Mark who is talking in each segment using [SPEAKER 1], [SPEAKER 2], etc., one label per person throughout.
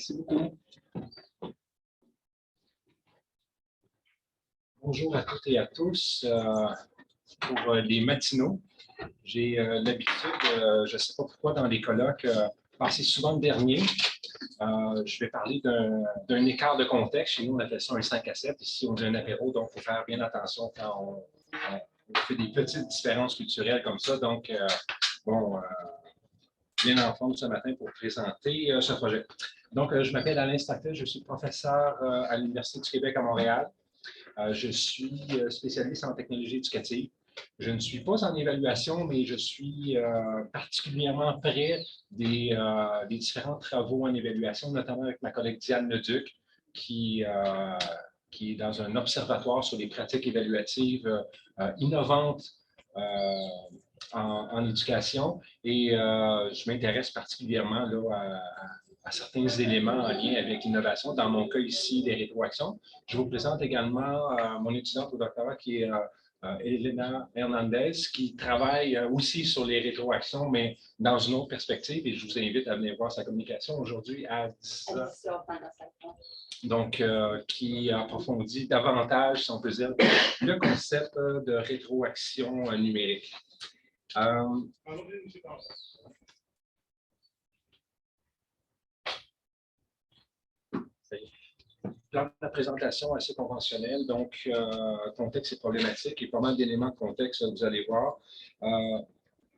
[SPEAKER 1] Merci beaucoup. Bonjour à toutes et à tous. Pour les matinaux, j'ai l'habitude, je ne sais pas pourquoi, dans les colloques, passer souvent le dernier. Je vais parler d'un écart de contexte. Chez nous, on appelle ça un 5 à 7. Ici, on dit un apéro, donc il faut faire bien attention quand on fait des petites différences culturelles comme ça. Donc, bien en forme ce matin pour présenter ce projet. Donc, je m'appelle Alain Stackel, je suis professeur à l'Université du Québec à Montréal. Je suis spécialiste en technologie éducative. Je ne suis pas en évaluation, mais je suis particulièrement près des différents travaux en évaluation, notamment avec ma collègue Diane Leduc, qui est dans un observatoire sur les pratiques évaluatives innovantes en éducation. Et je m'intéresse particulièrement là, à certains éléments en lien avec l'innovation. Dans mon cas ici, des rétroactions. Je vous présente également mon étudiante au doctorat qui est Elena Hernandez, qui travaille aussi sur les rétroactions, mais dans une autre perspective. Et je vous invite à venir voir sa communication aujourd'hui à 10h. Donc, qui approfondit davantage, si on peut dire, le concept de rétroaction numérique. Plan de la présentation assez conventionnel, donc contexte et problématique et pas mal d'éléments de contexte, vous allez voir.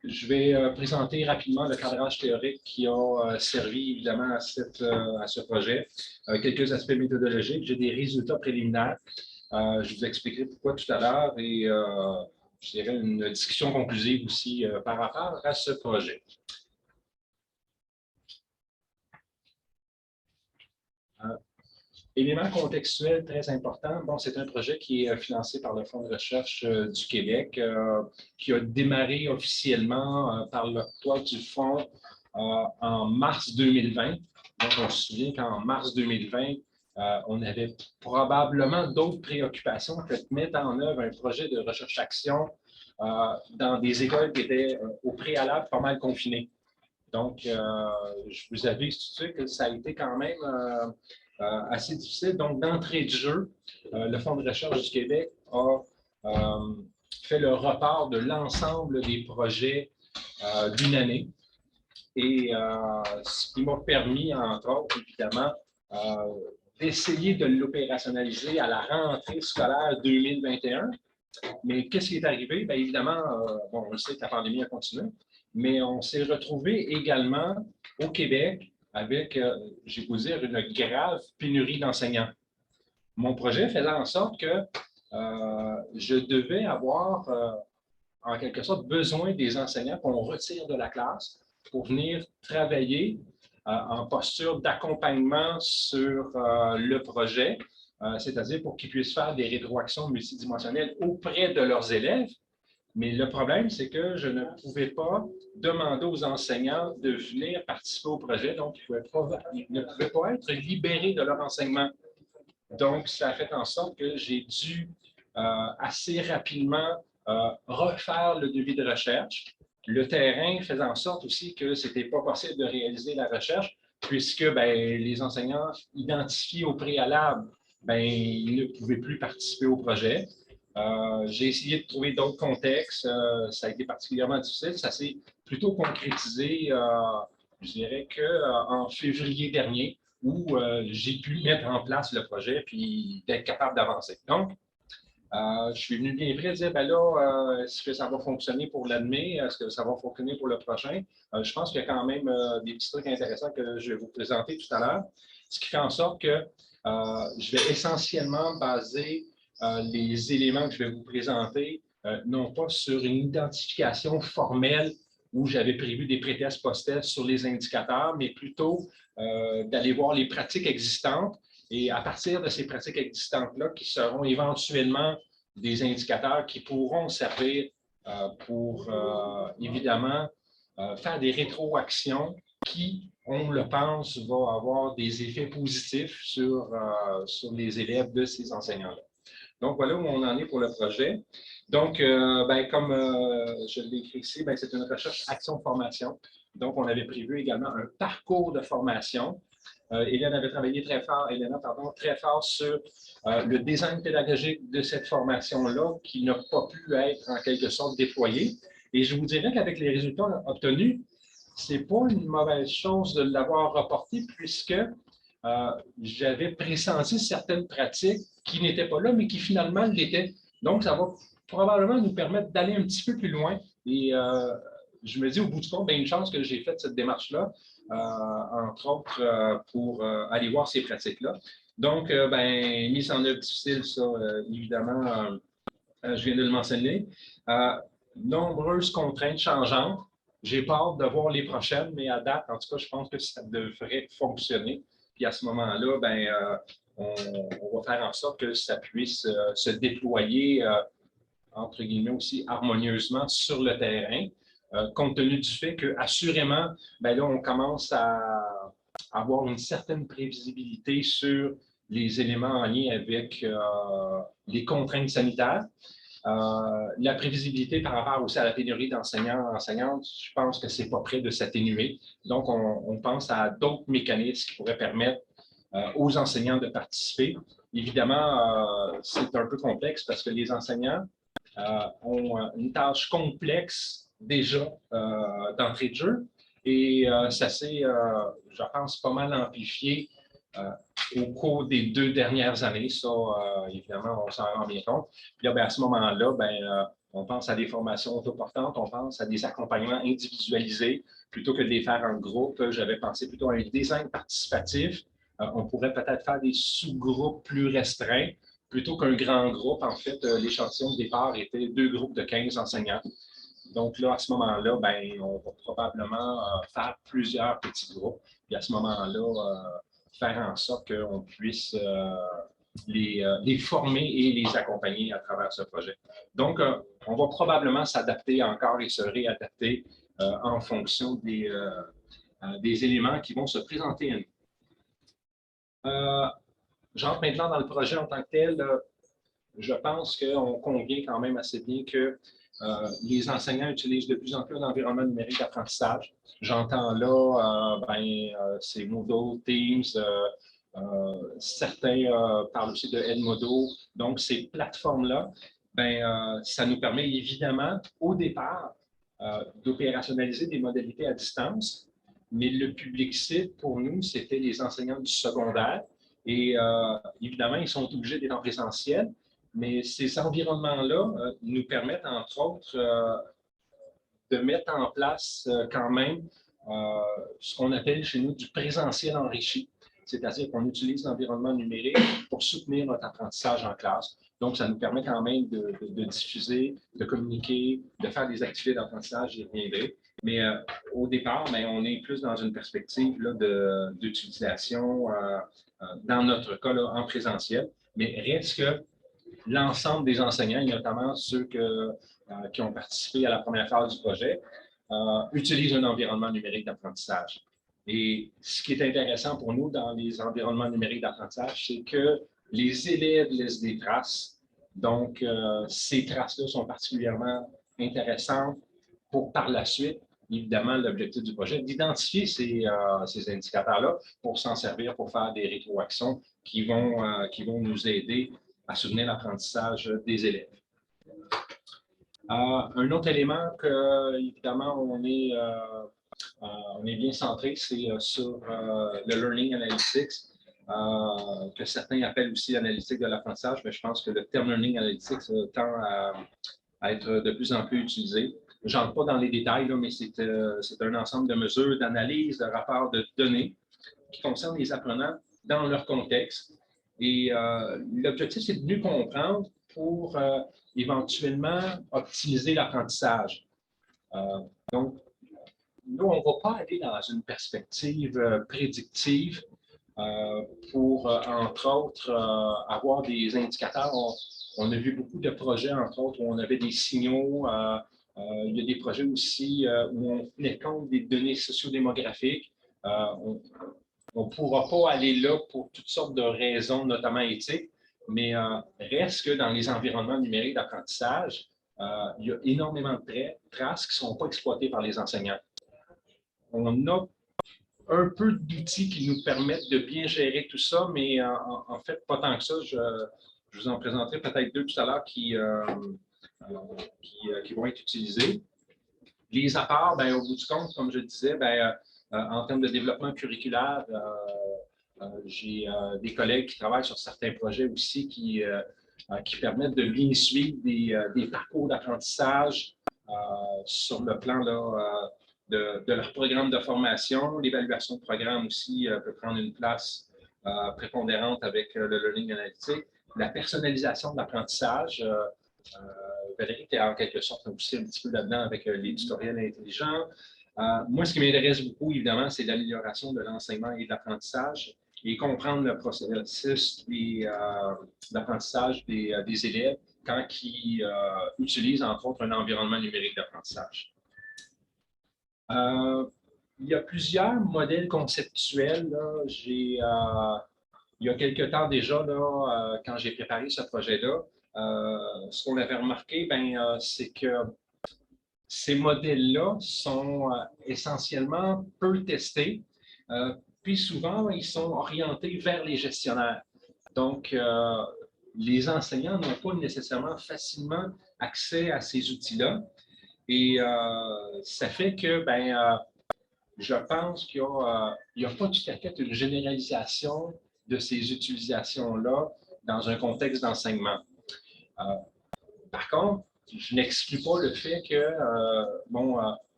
[SPEAKER 1] Je vais présenter rapidement le cadrage théorique qui a servi évidemment à ce projet, quelques aspects méthodologiques. J'ai des résultats préliminaires. Je vous expliquerai pourquoi tout à l'heure et je dirais une discussion conclusive aussi par rapport à ce projet. Élément contextuel très important, bon, c'est un projet qui est financé par le Fonds de recherche du Québec, qui a démarré officiellement par l'octroi du fonds en mars 2020. Donc, on se souvient qu'en mars 2020, on avait probablement d'autres préoccupations que de mettre en œuvre un projet de recherche-action dans des écoles qui étaient au préalable pas mal confinées. Donc, je vous avise tout de suite que ça a été quand même assez difficile. Donc, d'entrée de jeu, le Fonds de recherche du Québec a fait le report de l'ensemble des projets d'une année. Et ce qui m'a permis, entre autres, évidemment, d'essayer de l'opérationnaliser à la rentrée scolaire 2021. Mais qu'est-ce qui est arrivé? Bien, évidemment, bon, on le sait que la pandémie a continué, mais on s'est retrouvé également au Québec avec, je vais vous dire, une grave pénurie d'enseignants. Mon projet faisait en sorte que je devais avoir, en quelque sorte, besoin des enseignants qu'on retire de la classe pour venir travailler en posture d'accompagnement sur le projet, c'est-à-dire pour qu'ils puissent faire des rétroactions multidimensionnelles auprès de leurs élèves. Mais le problème, c'est que je ne pouvais pas demander aux enseignants de venir participer au projet, donc ils ne pouvaient pas être libérés de leur enseignement. Donc, ça a fait en sorte que j'ai dû assez rapidement refaire le devis de recherche. Le terrain faisait en sorte aussi que ce n'était pas possible de réaliser la recherche, puisque les enseignants identifiés au préalable, ils ne pouvaient plus participer au projet. J'ai essayé de trouver d'autres contextes. Ça a été particulièrement difficile. Ça s'est plutôt concrétisé, je dirais, qu'en février dernier, où j'ai pu mettre en place le projet puis d'être capable d'avancer. Donc, je suis venu bien près dire, est-ce que ça va fonctionner pour l'année? Est-ce que ça va fonctionner pour le prochain? Je pense qu'il y a quand même des petits trucs intéressants que je vais vous présenter tout à l'heure, ce qui fait en sorte que je vais essentiellement baser les éléments que je vais vous présenter, non pas sur une identification formelle où j'avais prévu des pré-tests, post-tests sur les indicateurs, mais plutôt d'aller voir les pratiques existantes et à partir de ces pratiques existantes-là, qui seront éventuellement des indicateurs qui pourront servir pour, évidemment, faire des rétroactions qui, on le pense, vont avoir des effets positifs sur les élèves de ces enseignants-là. Donc, voilà où on en est pour le projet. Donc, comme je l'ai écrit ici, c'est une recherche action-formation. Donc, on avait prévu également un parcours de formation Hélène avait travaillé très fort, Elena, pardon, très fort sur le design pédagogique de cette formation-là qui n'a pas pu être en quelque sorte déployée. Et je vous dirais qu'avec les résultats obtenus, ce n'est pas une mauvaise chose de l'avoir reporté puisque j'avais pressenti certaines pratiques qui n'étaient pas là, mais qui finalement l'étaient. Donc, ça va probablement nous permettre d'aller un petit peu plus loin. Et je me dis au bout du compte, bien, une chance que j'ai fait cette démarche-là, entre autres pour aller voir ces pratiques-là. Donc, ben, mise en œuvre difficile, ça, évidemment, je viens de le mentionner. Nombreuses contraintes changeantes. J'ai pas hâte de voir les prochaines, mais à date, en tout cas, je pense que ça devrait fonctionner. Puis à ce moment-là, ben, on va faire en sorte que ça puisse se déployer, entre guillemets, aussi harmonieusement sur le terrain, compte tenu du fait que, assurément, ben là, on commence à avoir une certaine prévisibilité sur les éléments en lien avec les contraintes sanitaires. La prévisibilité par rapport aussi à la pénurie d'enseignants et enseignantes, je pense que ce n'est pas prêt de s'atténuer. Donc, on pense à d'autres mécanismes qui pourraient permettre aux enseignants de participer. Évidemment, c'est un peu complexe parce que les enseignants ont une tâche complexe déjà d'entrée de jeu et ça s'est, je pense, pas mal amplifié au cours des 2 dernières années. Ça, évidemment, on s'en rend bien compte. Puis là, ben, à ce moment-là, ben, on pense à des formations autoportantes, on pense à des accompagnements individualisés plutôt que de les faire en groupe. J'avais pensé plutôt à un design participatif. On pourrait peut-être faire des sous-groupes plus restreints plutôt qu'un grand groupe. En fait, l'échantillon de départ était 2 groupes de 15 enseignants. Donc là, à ce moment-là, ben, on va probablement faire plusieurs petits groupes. Puis à ce moment-là, faire en sorte qu'on puisse les former et les accompagner à travers ce projet. Donc, on va probablement s'adapter encore et se réadapter en fonction des éléments qui vont se présenter à nous. J'entre maintenant dans le projet en tant que tel. Je pense qu'on convient quand même assez bien que les enseignants utilisent de plus en plus l'environnement numérique d'apprentissage. J'entends là, c'est Moodle, Teams, certains parlent aussi de Edmodo. Donc, ces plateformes-là, ça nous permet évidemment, au départ, d'opérationnaliser des modalités à distance, mais le public cible, pour nous, c'était les enseignants du secondaire. Et évidemment, ils sont obligés d'être en présentiel, mais ces environnements-là nous permettent, entre autres, de mettre en place quand même ce qu'on appelle chez nous du présentiel enrichi. C'est-à-dire qu'on utilise l'environnement numérique pour soutenir notre apprentissage en classe. Donc, ça nous permet quand même de diffuser, de communiquer, de faire des activités d'apprentissage, j'y reviendrai. Mais au départ, on est plus dans une perspective d'utilisation, dans notre cas, là, en présentiel. Mais reste que l'ensemble des enseignants, et notamment ceux qui ont participé à la première phase du projet, utilisent un environnement numérique d'apprentissage. Et ce qui est intéressant pour nous dans les environnements numériques d'apprentissage, c'est que les élèves laissent des traces. Donc, ces traces-là sont particulièrement intéressantes pour, par la suite, évidemment, l'objectif du projet, d'identifier ces indicateurs-là pour s'en servir, pour faire des rétroactions qui vont nous aider à soutenir l'apprentissage des élèves. Un autre élément que, évidemment, on est bien centré, c'est sur le Learning Analytics, que certains appellent aussi l'analytique de l'apprentissage, mais je pense que le terme Learning Analytics tend à être de plus en plus utilisé. Je n'entre pas dans les détails, là, mais c'est un ensemble de mesures, d'analyse, de rapports de données qui concernent les apprenants dans leur contexte. Et l'objectif, c'est de mieux comprendre pour éventuellement optimiser l'apprentissage. Donc, nous, on ne va pas aller dans une perspective prédictive pour, entre autres, avoir des indicateurs. On a vu beaucoup de projets, entre autres, où on avait des signaux. Il y a des projets aussi où on tenait compte des données sociodémographiques. On ne pourra pas aller là pour toutes sortes de raisons, notamment éthiques, mais reste que dans les environnements numériques d'apprentissage, il y a énormément de traces qui ne sont pas exploitées par les enseignants. On a un peu d'outils qui nous permettent de bien gérer tout ça, mais en fait, pas tant que ça. Je vous en présenterai peut-être deux tout à l'heure qui vont être utilisés. Les apports, ben, au bout du compte, comme je le disais, ben, en termes de développement curriculaire, j'ai des collègues qui travaillent sur certains projets aussi qui permettent de bien suivre des parcours d'apprentissage sur le plan là, de leur programme de formation. L'évaluation de programme aussi peut prendre une place prépondérante avec le learning analytique. La personnalisation de l'apprentissage. Valérie était en quelque sorte aussi un petit peu là-dedans avec les tutoriels intelligents. Moi, ce qui m'intéresse beaucoup, évidemment, c'est l'amélioration de l'enseignement et de l'apprentissage et comprendre le processus d'apprentissage des élèves quand ils utilisent, entre autres, un environnement numérique d'apprentissage. Il y a plusieurs modèles conceptuels. Là. Il y a quelques temps déjà, là, quand j'ai préparé ce projet-là, ce qu'on avait remarqué, c'est que ces modèles-là sont essentiellement peu testés, puis souvent, ils sont orientés vers les gestionnaires. Donc, les enseignants n'ont pas nécessairement facilement accès à ces outils-là. Et ça fait que, je pense qu'il n'y a pas tout à fait une généralisation de ces utilisations-là dans un contexte d'enseignement. Par contre, je n'exclus pas le fait que,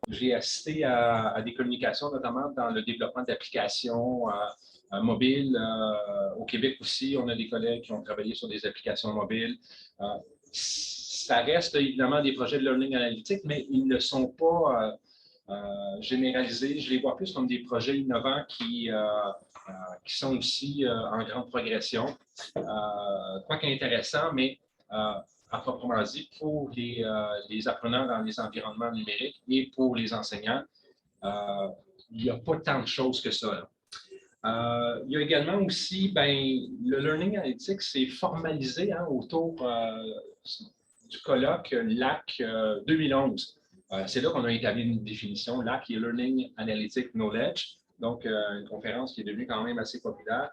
[SPEAKER 1] j'ai assisté à des communications, notamment dans le développement d'applications mobiles. Au Québec aussi, on a des collègues qui ont travaillé sur des applications mobiles. Ça reste évidemment des projets de learning analytique, mais ils ne sont pas généralisés. Je les vois plus comme des projets innovants qui sont aussi en grande progression. Quoi qu'intéressant, mais à proprement dit, pour les apprenants dans les environnements numériques et pour les enseignants, il n'y a pas tant de choses que ça. Il y a également aussi, le learning analytics s'est formalisé autour du colloque LAC 2011. C'est là qu'on a établi une définition, LAC qui est Learning Analytic Knowledge, donc une conférence qui est devenue quand même assez populaire.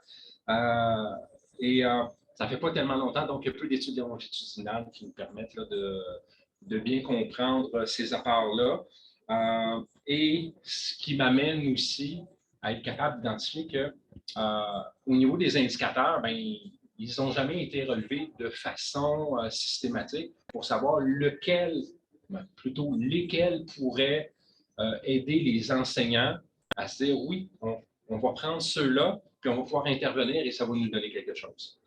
[SPEAKER 1] Ça ne fait pas tellement longtemps, donc il y a peu d'études longitudinales qui nous permettent là, de bien comprendre ces apports-là. Et ce qui m'amène aussi à être capable d'identifier que au niveau des indicateurs, ils n'ont jamais été relevés de façon systématique pour savoir lesquels pourraient aider les enseignants à se dire oui, on va prendre ceux-là, puis on va pouvoir intervenir et ça va nous donner quelque chose.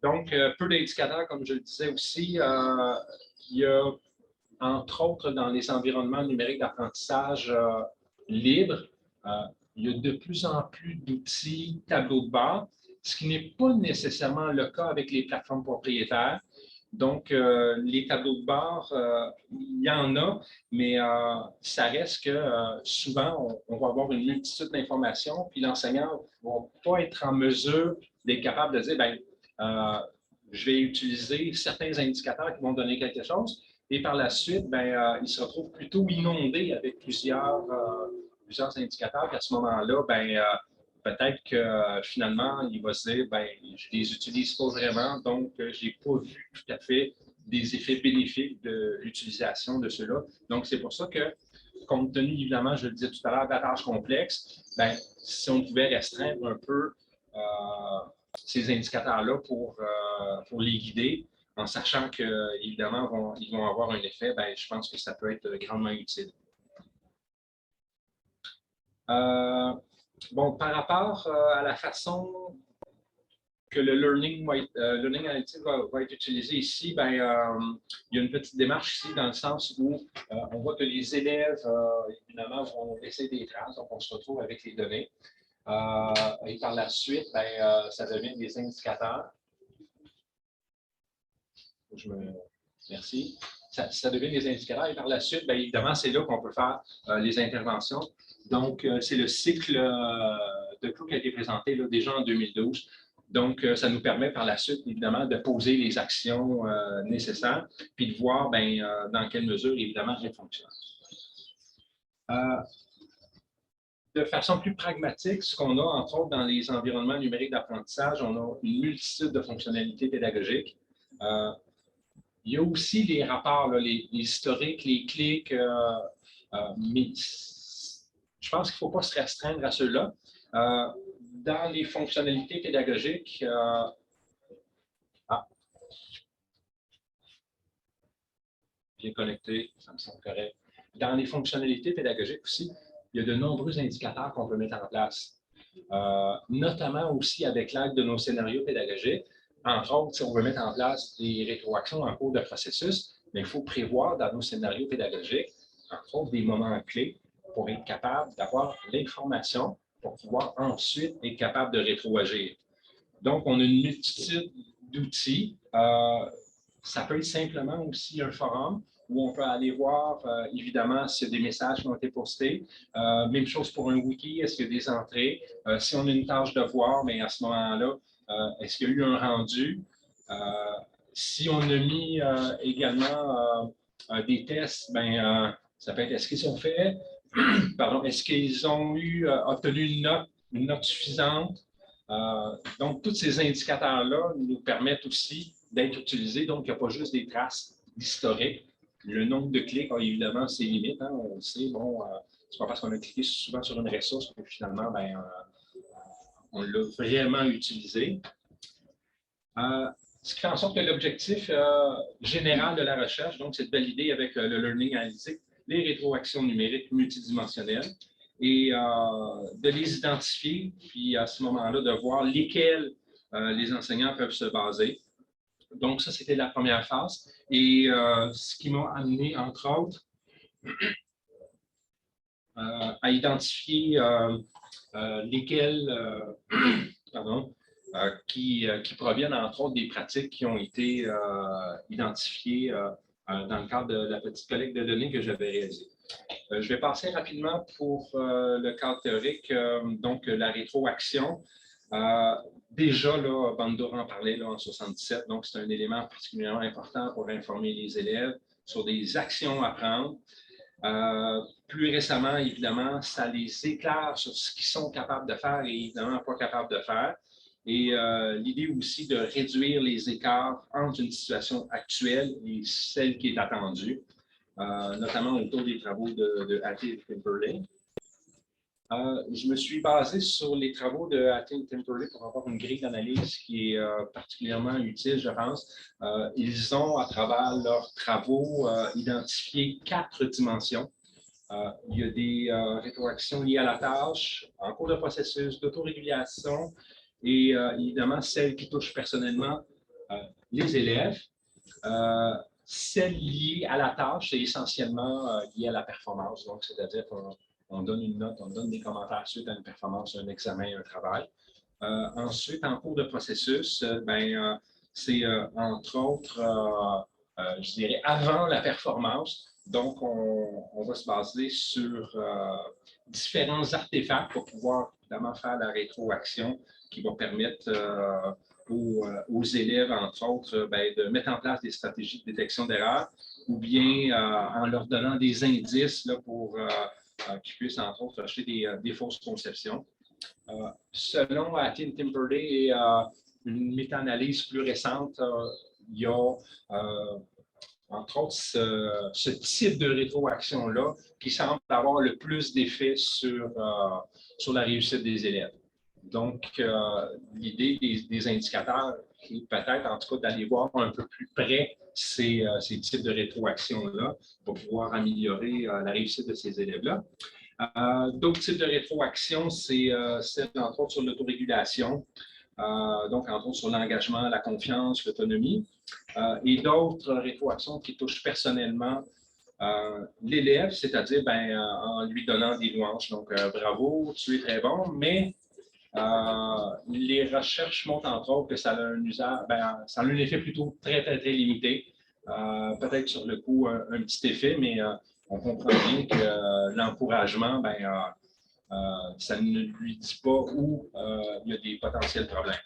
[SPEAKER 1] Donc, peu d'indicateurs, comme je le disais aussi. Il y a, entre autres, dans les environnements numériques d'apprentissage libres, il y a de plus en plus d'outils tableau de bord, ce qui n'est pas nécessairement le cas avec les plateformes propriétaires. Donc, les tableaux de bord, il y en a, mais ça reste que souvent, on va avoir une multitude d'informations, puis l'enseignant ne va pas être en mesure d'être capable de dire, je vais utiliser certains indicateurs qui vont donner quelque chose, et par la suite, il se retrouve plutôt inondé avec plusieurs indicateurs, puis à ce moment-là, peut-être que finalement, il va se dire, je ne les utilise pas vraiment, donc je n'ai pas vu tout à fait des effets bénéfiques de l'utilisation de ceux-là. Donc, c'est pour ça que, compte tenu, évidemment, je le disais tout à l'heure, de la tâche complexe, si on pouvait restreindre un peu ces indicateurs-là pour les guider, en sachant qu'évidemment, ils vont avoir un effet, je pense que ça peut être grandement utile. Par rapport à la façon que le learning analytic va être utilisé ici, il y a une petite démarche ici dans le sens où on voit que les élèves, évidemment, vont laisser des traces, donc on se retrouve avec les données. Et par la suite, ça devient des indicateurs. Merci. Ça devient des indicateurs et par la suite, évidemment, c'est là qu'on peut faire les interventions. Donc, c'est le cycle de clous qui a été présenté là, déjà en 2012. Donc, ça nous permet par la suite, évidemment, de poser les actions nécessaires puis de voir dans quelle mesure, évidemment, elles fonctionnent. De façon plus pragmatique, ce qu'on a, entre autres, dans les environnements numériques d'apprentissage, on a une multitude de fonctionnalités pédagogiques. Il y a aussi les rapports, là, les historiques, les clics, mais je pense qu'il ne faut pas se restreindre à ceux-là. Dans les fonctionnalités pédagogiques, bien connecté, ça me semble correct. Dans les fonctionnalités pédagogiques aussi, il y a de nombreux indicateurs qu'on peut mettre en place, notamment aussi avec l'aide de nos scénarios pédagogiques. Entre autres, si on veut mettre en place des rétroactions en cours de processus, mais il faut prévoir dans nos scénarios pédagogiques, entre autres, des moments clés pour être capable d'avoir l'information pour pouvoir ensuite être capable de rétroagir. Donc, on a une multitude d'outils. Ça peut être simplement aussi un forum où on peut aller voir, évidemment, s'il y a des messages qui ont été postés. Même chose pour un wiki, est-ce qu'il y a des entrées? Si on a une tâche de devoir, mais à ce moment-là, est-ce qu'il y a eu un rendu? Si on a mis également des tests, ben, ça peut être est-ce qu'ils sont faits? Pardon, est-ce qu'ils ont obtenu une note suffisante? Donc, tous ces indicateurs-là nous permettent aussi d'être utilisés. Donc, il n'y a pas juste des traces historiques. Le nombre de clics a évidemment ses limites. Hein, on le sait, bon, c'est pas parce qu'on a cliqué souvent sur une ressource que finalement, ben, on l'a vraiment utilisé. Ce qui fait en sorte que l'objectif général de la recherche, donc, c'est de valider avec le learning analytique les rétroactions numériques multidimensionnelles et de les identifier, puis à ce moment-là, de voir lesquels les enseignants peuvent se baser. Donc, ça, c'était la première phase. Et ce qui m'a amené, entre autres, à identifier lesquels qui proviennent, entre autres, des pratiques qui ont été identifiées dans le cadre de la petite collecte de données que j'avais réalisée. Je vais passer rapidement pour le cadre théorique, donc la rétroaction. Déjà, là, Bandura en parlait là, en 1977, donc c'est un élément particulièrement important pour informer les élèves sur des actions à prendre. Plus récemment, évidemment, ça les éclaire sur ce qu'ils sont capables de faire et évidemment pas capables de faire. Et l'idée aussi de réduire les écarts entre une situation actuelle et celle qui est attendue, notamment autour des travaux de Hattie et Temperley. Je me suis basé sur les travaux de Hattie et Temperley pour avoir une grille d'analyse qui est particulièrement utile, je pense. Ils ont, à travers leurs travaux, identifié 4 dimensions. Il y a des rétroactions liées à la tâche, en cours de processus, d'autorégulation et évidemment celles qui touchent personnellement les élèves. Celles liées à la tâche, c'est essentiellement lié à la performance. Donc, c'est-à-dire qu'on donne une note, on donne des commentaires suite à une performance, un examen, un travail. Ensuite, en cours de processus, c'est entre autres, je dirais, avant la performance. Donc, on va se baser sur différents artefacts pour pouvoir évidemment faire la rétroaction qui va permettre aux élèves, entre autres, de mettre en place des stratégies de détection d'erreurs ou bien en leur donnant des indices là, pour qu'ils puissent, entre autres, acheter des fausses conceptions. Selon Hattie et Temperley et une méta-analyse plus récente, il y a entre autres ce type de rétroaction-là qui semble avoir le plus d'effet sur la réussite des élèves. Donc, l'idée des indicateurs est peut-être, en tout cas, d'aller voir un peu plus près ces types de rétroaction-là pour pouvoir améliorer la réussite de ces élèves-là. D'autres types de rétroaction, c'est celle, entre autres, sur l'autorégulation, donc, entre autres, sur l'engagement, la confiance, l'autonomie, et d'autres rétroactions qui touchent personnellement l'élève, c'est-à-dire en lui donnant des louanges. Donc, bravo, tu es très bon, mais les recherches montrent entre autres que ça a un usage, ça a un effet plutôt très, très, très limité. Peut-être sur le coup, un petit effet, mais on comprend bien que l'encouragement, ça ne lui dit pas où il y a des potentiels problèmes.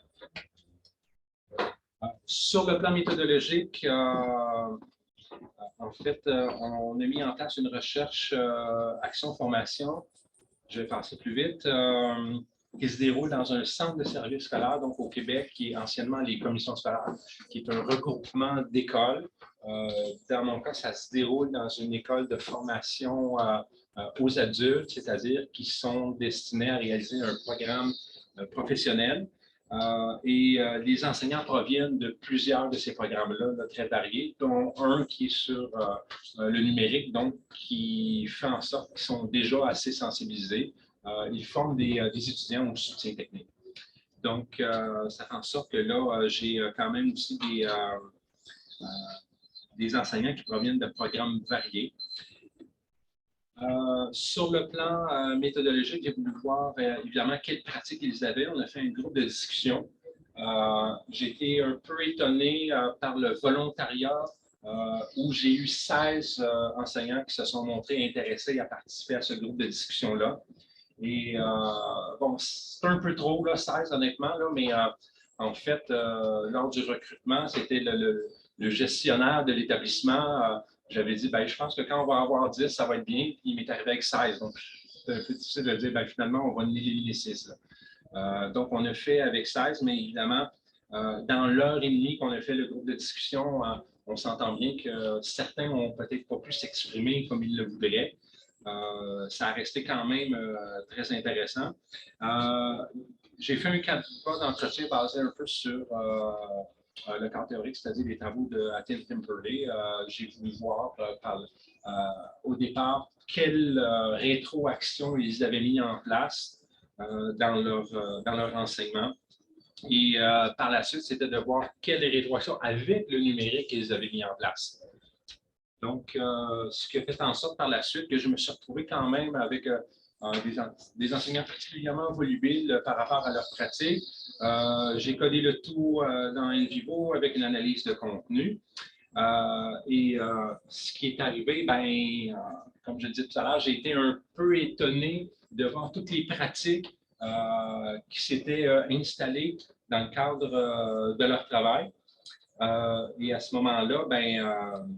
[SPEAKER 1] Sur le plan méthodologique, En fait, on a mis en place une recherche action-formation, je vais passer plus vite, qui se déroule dans un centre de services scolaires, donc au Québec, qui est anciennement les commissions scolaires, qui est un regroupement d'écoles. Dans mon cas, ça se déroule dans une école de formation aux adultes, c'est-à-dire qui sont destinés à réaliser un programme professionnel. Les enseignants proviennent de plusieurs de ces programmes-là, très variés, dont un qui est sur le numérique, donc qui fait en sorte qu'ils sont déjà assez sensibilisés. Ils forment des étudiants au soutien technique. Donc, ça fait en sorte que là, j'ai quand même aussi des enseignants qui proviennent de programmes variés. Sur le plan méthodologique, j'ai voulu voir évidemment quelles pratiques ils avaient. On a fait un groupe de discussion. J'ai été un peu étonné par le volontariat où j'ai eu 16 enseignants qui se sont montrés intéressés à participer à ce groupe de discussion-là. Et bon, c'est un peu trop, là, 16 honnêtement, là, mais en fait, lors du recrutement, c'était le gestionnaire de l'établissement. J'avais dit, ben, je pense que quand on va avoir 10, ça va être bien. Puis il m'est arrivé avec 16. Donc, c'est un peu difficile de dire, ben, finalement, on va en éliminer 6. Donc, on a fait avec 16, mais évidemment, dans l'heure et demie qu'on a fait le groupe de discussion, on s'entend bien que certains n'ont peut-être pas pu s'exprimer comme ils le voudraient. Ça a resté quand même très intéressant. J'ai fait un cas d'entretien basé un peu sur le cadre théorique, c'est-à-dire les travaux de Tim Timperley. J'ai voulu voir au départ quelle rétroaction ils avaient mis en place dans leur enseignement. Et par la suite, c'était de voir quelle rétroaction avec le numérique ils avaient mis en place. Donc, ce qui a fait en sorte par la suite que je me suis retrouvé quand même avec des enseignants particulièrement volubiles par rapport à leur pratique. J'ai codé le tout dans NVivo avec une analyse de contenu. Ce qui est arrivé, ben, comme je le disais tout à l'heure, j'ai été un peu étonné de voir toutes les pratiques qui s'étaient installées dans le cadre de leur travail. Et à ce moment-là, ben,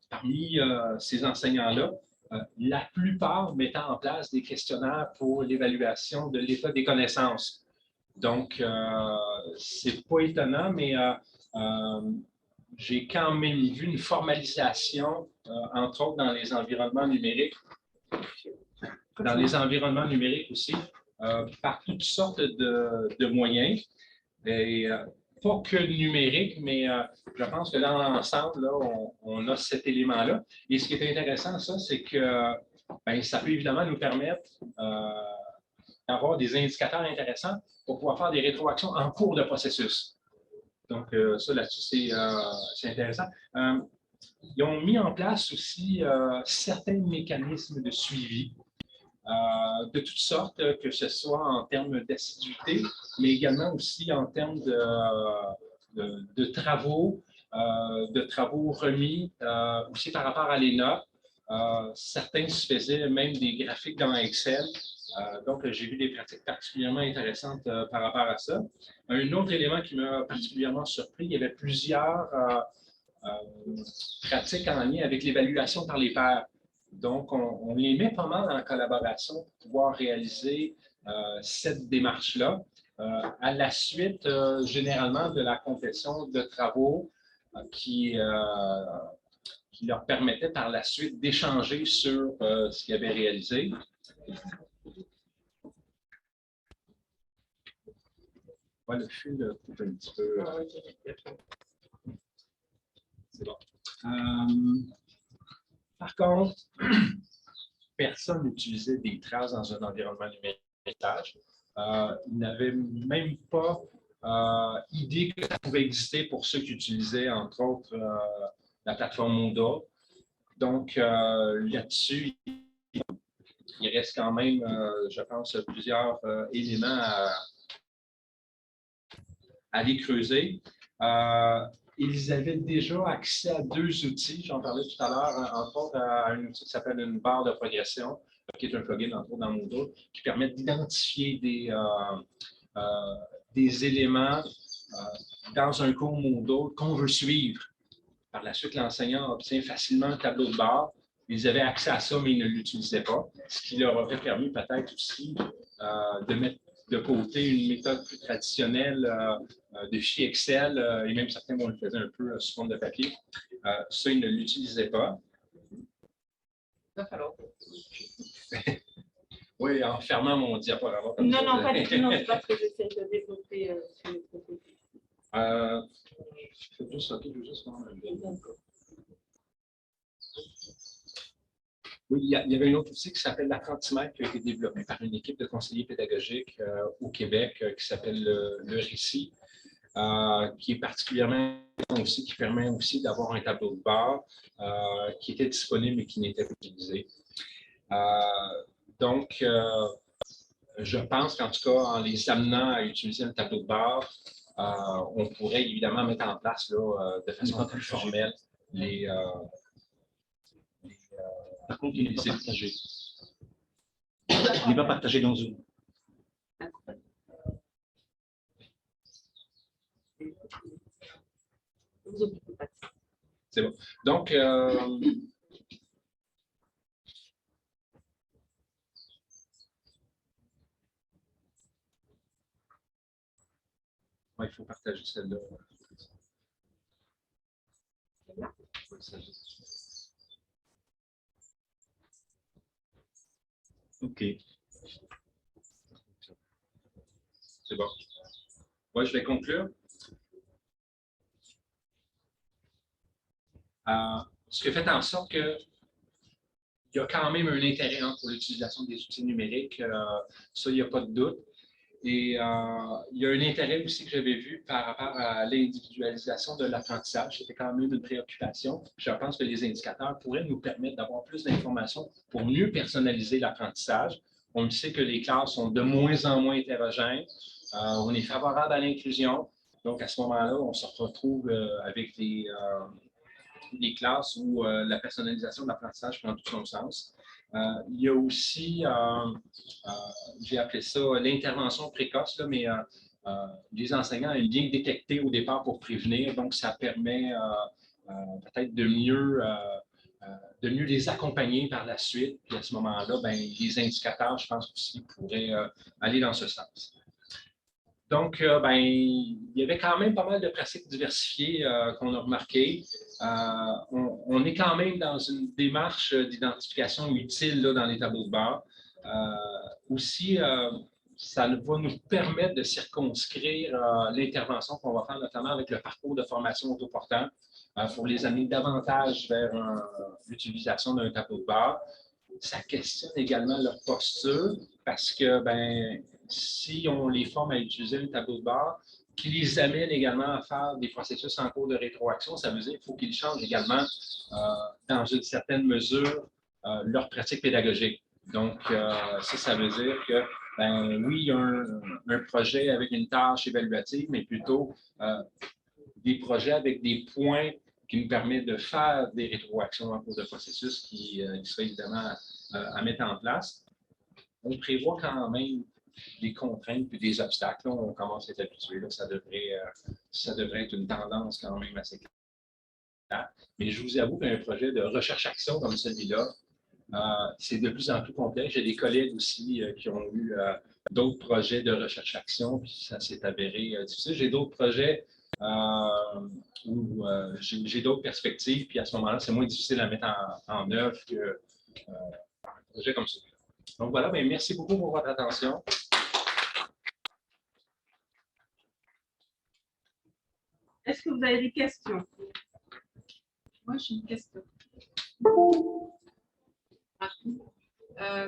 [SPEAKER 1] parmi ces enseignants-là, la plupart mettant en place des questionnaires pour l'évaluation de l'état des connaissances. Donc, c'est pas étonnant, mais j'ai quand même vu une formalisation, entre autres dans les environnements numériques. Dans les environnements numériques aussi, par toutes sortes de moyens. Et, pas que numérique, mais je pense que dans l'ensemble, on a cet élément-là. Et ce qui est intéressant, ça, c'est que ben, ça peut évidemment nous permettre d'avoir des indicateurs intéressants pour pouvoir faire des rétroactions en cours de processus. Donc, ça, là-dessus, c'est intéressant. Ils ont mis en place aussi certains mécanismes de suivi. De toutes sortes, que ce soit en termes d'assiduité, mais également aussi en termes de travaux remis, aussi par rapport à les notes. Certains se faisaient même des graphiques dans Excel. Donc, j'ai vu des pratiques particulièrement intéressantes par rapport à ça. Un autre élément qui m'a particulièrement surpris, il y avait plusieurs pratiques en lien avec l'évaluation par les pairs. Donc, on les met pas mal en collaboration pour pouvoir réaliser cette démarche-là. À la suite, généralement, de la complétion de travaux qui leur permettait par la suite d'échanger sur ce qu'ils avaient réalisé. Ouais, le fil coupe un petit peu. C'est bon. Par contre, personne n'utilisait des traces dans un environnement numérique. Ils n'avaient même pas idée que ça pouvait exister pour ceux qui utilisaient, entre autres, la plateforme Moodle. Donc, là-dessus, il reste quand même, je pense, plusieurs éléments à aller creuser. Ils avaient déjà accès à deux outils, j'en parlais tout à l'heure, entre autres à un outil qui s'appelle une barre de progression, qui est un plugin, entre autres, dans Moodle, qui permet d'identifier des éléments dans un cours Moodle qu'on veut suivre. Par la suite, l'enseignant obtient facilement un tableau de bord. Ils avaient accès à ça, mais ils ne l'utilisaient pas, ce qui leur aurait permis peut-être aussi de mettre de côté une méthode plus traditionnelle de fichier Excel, et même certains vont le faire un peu sous forme de papier. Ça, ils ne l'utilisaient pas.
[SPEAKER 2] Il va falloir.
[SPEAKER 1] Oui, en fermant mon diaporama.
[SPEAKER 2] Non, non, pas du tout. Non, c'est parce que j'essaie de développer sur le côté.
[SPEAKER 1] Je fais juste, ok, je veux juste prendre un peu. Oui, il y avait une autre outil qui s'appelle l'apprenti-maître qui a été développé par une équipe de conseillers pédagogiques au Québec qui s'appelle le RICI, qui est particulièrement aussi, qui permet aussi d'avoir un tableau de bord qui était disponible et qui n'était pas utilisé. Donc, je pense qu'en tout cas, en les amenant à utiliser un tableau de bord, on pourrait évidemment mettre en place là, de façon plus formelle les
[SPEAKER 3] par contre, il n'est pas partagé. Il n'est pas partagé dans Zoom.
[SPEAKER 1] C'est bon. Donc, il faut partager celle-là.
[SPEAKER 3] OK.
[SPEAKER 1] C'est bon. Moi, je vais conclure. Ce qui fait en sorte qu'il y a quand même un intérêt pour l'utilisation des outils numériques, ça, il n'y a pas de doute. Et il y a un intérêt aussi que j'avais vu par rapport à l'individualisation de l'apprentissage. C'était quand même une préoccupation. Je pense que les indicateurs pourraient nous permettre d'avoir plus d'informations pour mieux personnaliser l'apprentissage. On le sait que les classes sont de moins en moins hétérogènes. On est favorable à l'inclusion. Donc, à ce moment-là, on se retrouve avec des classes où la personnalisation de l'apprentissage prend tout son sens. Il y a aussi, j'ai appelé ça l'intervention précoce, là, mais les enseignants aiment bien détecter au départ pour prévenir, donc ça permet peut-être de mieux les accompagner par la suite. Puis à ce moment-là, ben, les indicateurs, je pense aussi, pourraient aller dans ce sens. Donc, ben, il y avait quand même pas mal de pratiques diversifiées qu'on a remarquées. On est quand même dans une démarche d'identification utile là, dans les tableaux de bord. Aussi, ça va nous permettre de circonscrire l'intervention qu'on va faire, notamment avec le parcours de formation autoportant, pour les amener davantage vers l'utilisation d'un tableau de bord. Ça questionne également leur posture parce que, ben, si on les forme à utiliser un tableau de bord, qui les amène également à faire des processus en cours de rétroaction, ça veut dire qu'il faut qu'ils changent également, dans une certaine mesure, leur pratique pédagogique. Donc, ça veut dire que, ben, oui, il y a un projet avec une tâche évaluative, mais plutôt des projets avec des points qui nous permettent de faire des rétroactions en cours de processus qui seraient évidemment à mettre en place. On prévoit quand même des contraintes et des obstacles. Là, on commence à être habitué. Là, ça devrait être une tendance quand même assez claire. Mais je vous avoue qu'un projet de recherche-action comme celui-là, c'est de plus en plus complexe. J'ai des collègues aussi qui ont eu d'autres projets de recherche-action, puis ça s'est avéré difficile. J'ai d'autres projets où j'ai d'autres perspectives, puis à ce moment-là, c'est moins difficile à mettre en œuvre qu'un projet comme celui-là. Donc voilà, bien, merci beaucoup pour votre attention.
[SPEAKER 2] Est-ce que vous avez des questions? Moi, j'ai une question.